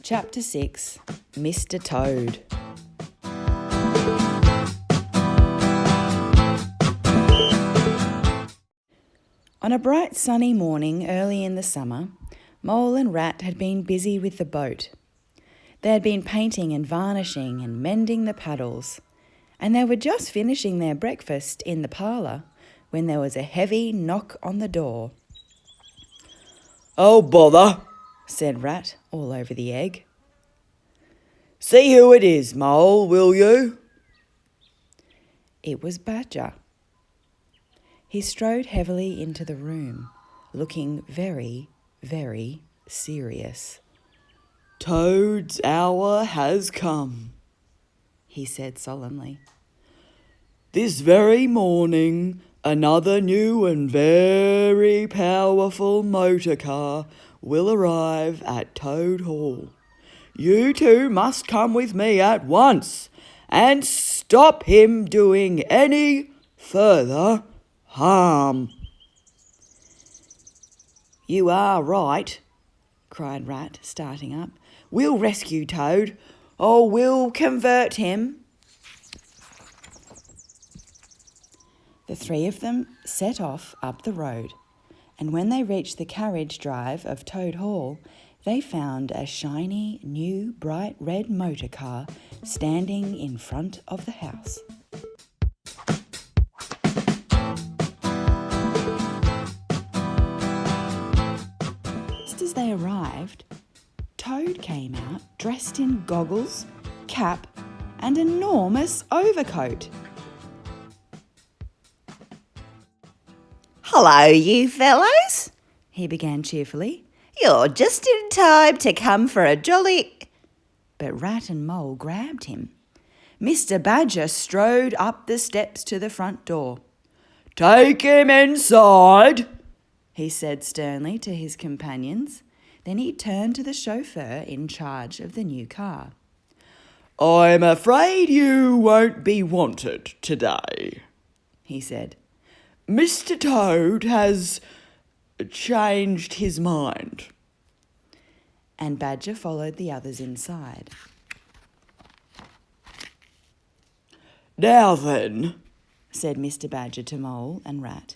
Chapter 6, Mr. Toad. On a bright sunny morning early in the summer, Mole and Rat had been busy with the boat. They had been painting and varnishing and mending the paddles, and they were just finishing their breakfast in the parlour when there was a heavy knock on the door. "Oh, bother," said Rat, all over the egg. "See who it is, Mole, will you?" It was Badger. He strode heavily into the room, looking very, very serious. "Toad's hour has come," he said solemnly. "This very morning, another new and very powerful motor car will arrive at Toad Hall. You two must come with me at once and stop him doing any further harm." "You are right," cried Rat, starting up. "We'll rescue Toad. Oh, we'll convert him." The three of them set off up the road, and when they reached the carriage drive of Toad Hall, they found a shiny, new, bright red motor car standing in front of the house. Just as they arrived, Toad came out dressed in goggles, cap, and enormous overcoat. "Hello, you fellows," he began cheerfully. "You're just in time to come for a jolly—" But Rat and Mole grabbed him. Mr. Badger strode up the steps to the front door. "Take him inside," he said sternly to his companions. Then he turned to the chauffeur in charge of the new car. "I'm afraid you won't be wanted today," he said. "Mr. Toad has changed his mind." And Badger followed the others inside. "Now then," said Mr. Badger to Mole and Rat,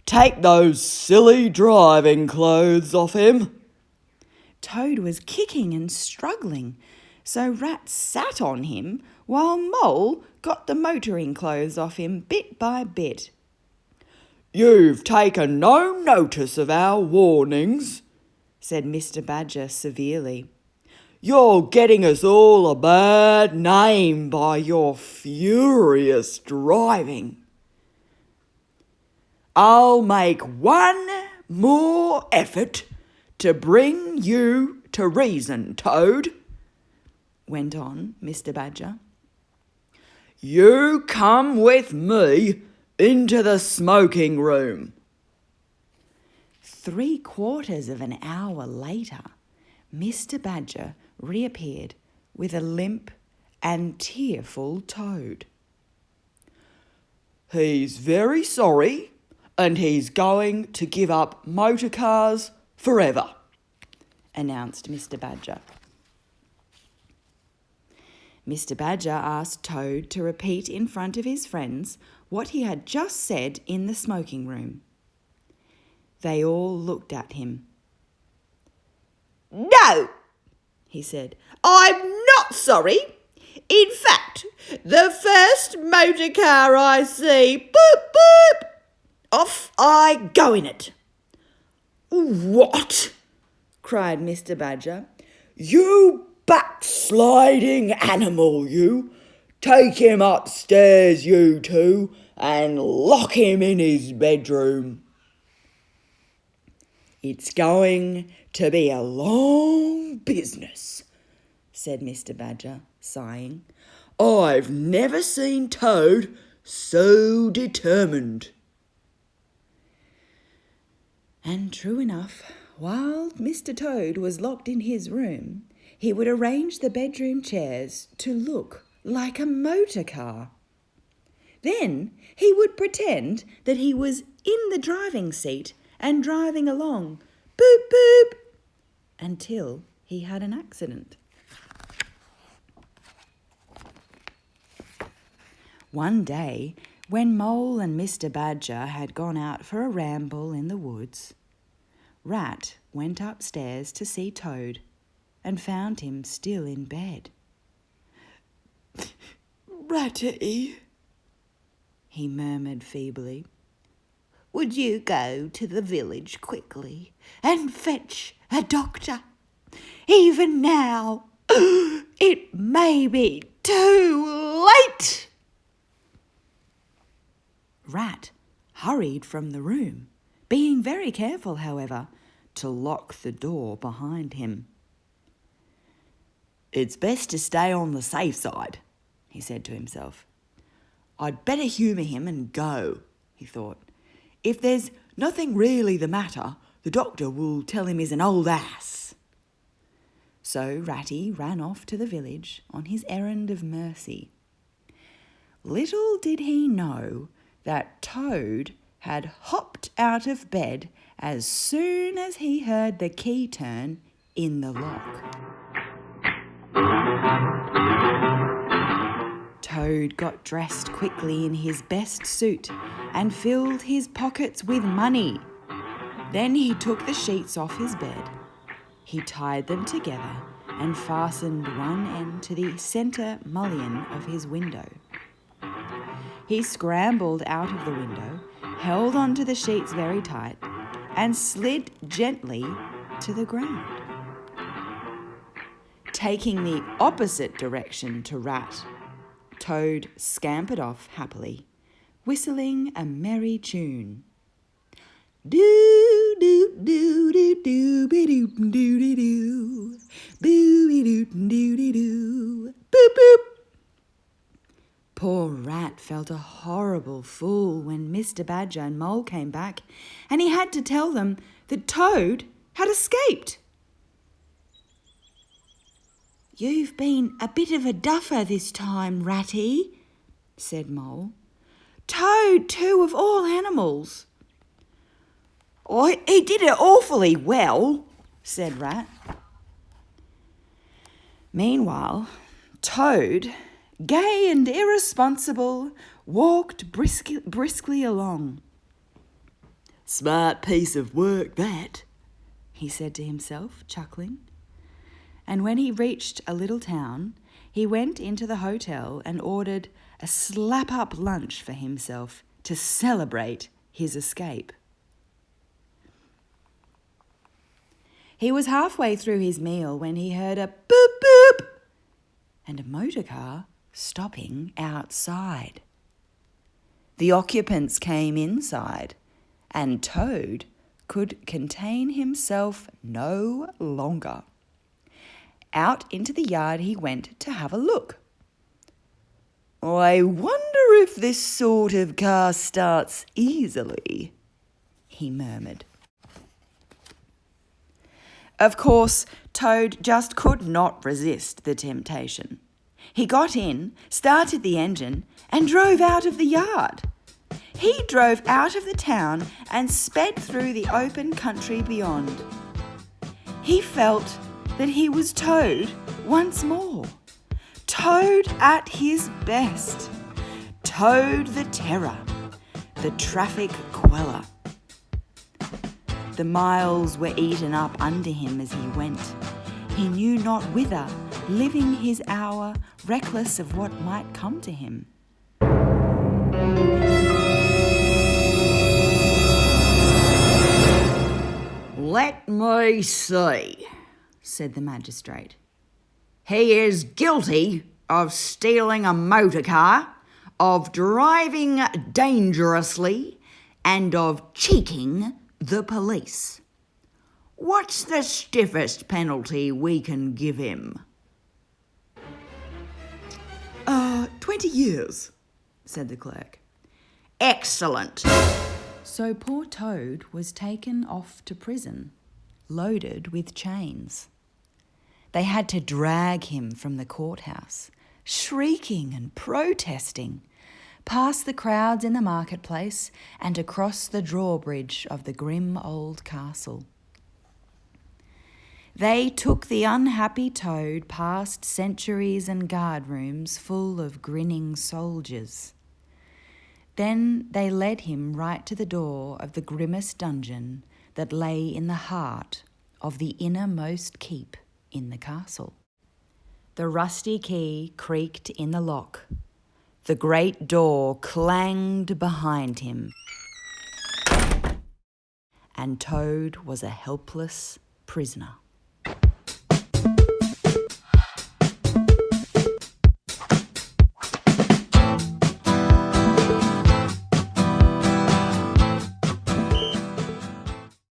"take those silly driving clothes off him." Toad was kicking and struggling, so Rat sat on him while Mole got the motoring clothes off him bit by bit. "You've taken no notice of our warnings," said Mr. Badger severely. "You're getting us all a bad name by your furious driving. I'll make one more effort to bring you to reason, Toad," went on Mr. Badger. "You come with me into the smoking room." 3/4 of an hour later, Mr. Badger reappeared with a limp and tearful Toad. "He's very sorry, and he's going to give up motor cars forever," announced Mr. Badger. Mr. Badger asked Toad to repeat in front of his friends what he had just said in the smoking room. They all looked at him. "No," he said, "I'm not sorry. In fact, the first motor car I see, boop, boop, off I go in it." "What?" cried Mr. Badger. "You backsliding animal, you! Take him upstairs, you two, and lock him in his bedroom." "It's going to be a long business," said Mr. Badger, sighing. "I've never seen Toad so determined." And true enough, while Mr. Toad was locked in his room, he would arrange the bedroom chairs to look like a motor car. Then he would pretend that he was in the driving seat and driving along, boop, boop, until he had an accident. One day, when Mole and Mr. Badger had gone out for a ramble in the woods, Rat went upstairs to see Toad and found him still in bed. Ratty, he murmured feebly. Would you go to the village quickly and fetch a doctor? Even now, it may be too late. Rat hurried from the room, being very careful, however, to lock the door behind him. it's best to stay on the safe side, he said to himself. I'd better humour him and go, he thought. If there's nothing really the matter, the doctor will tell him he's an old ass. So Ratty ran off to the village on his errand of mercy. Little did he know that Toad had hopped out of bed as soon as he heard the key turn in the lock. Toad got dressed quickly in his best suit and filled his pockets with money. Then he took the sheets off his bed. He tied them together and fastened one end to the centre mullion of his window. He scrambled out of the window, held onto the sheets very tight, and slid gently to the ground. Taking the opposite direction to Rat, Toad scampered off happily, whistling a merry tune. Do do do do do be doo doo doo doo, boo doo doo doo doo, boop boop. Poor Rat felt a horrible fool when Mr. Badger and Mole came back, and he had to tell them that Toad had escaped. "You've been a bit of a duffer this time, Ratty," said Mole. "Toad, too, of all animals." "Oh, he did it awfully well," said Rat. Meanwhile, Toad, gay and irresponsible, walked briskly along. "Smart piece of work, that," he said to himself, chuckling. And when he reached a little town, he went into the hotel and ordered a slap-up lunch for himself to celebrate his escape. He was halfway through his meal when he heard a boop boop and a motor car stopping outside. The occupants came inside, and Toad could contain himself no longer. Out into the yard he went to have a look. "I wonder if this sort of car starts easily," he murmured. Of course, Toad just could not resist the temptation. He got in, started the engine, and drove out of the yard. He drove out of the town and sped through the open country beyond. He felt that he was Toad once more. Toad at his best. Toad the terror, the traffic queller. The miles were eaten up under him as he went. He knew not whither, living his hour, reckless of what might come to him. "Let me see," said the magistrate. "He is guilty of stealing a motor car, of driving dangerously, and of cheating the police. What's the stiffest penalty we can give him?" 20 years, said the clerk. "Excellent." So poor Toad was taken off to prison, loaded with chains. They had to drag him from the courthouse, shrieking and protesting, past the crowds in the marketplace and across the drawbridge of the grim old castle. They took the unhappy Toad past sentries and guard rooms full of grinning soldiers. Then they led him right to the door of the grimmest dungeon that lay in the heart of the innermost keep in the castle. The rusty key creaked in the lock. The great door clanged behind him, and Toad was a helpless prisoner.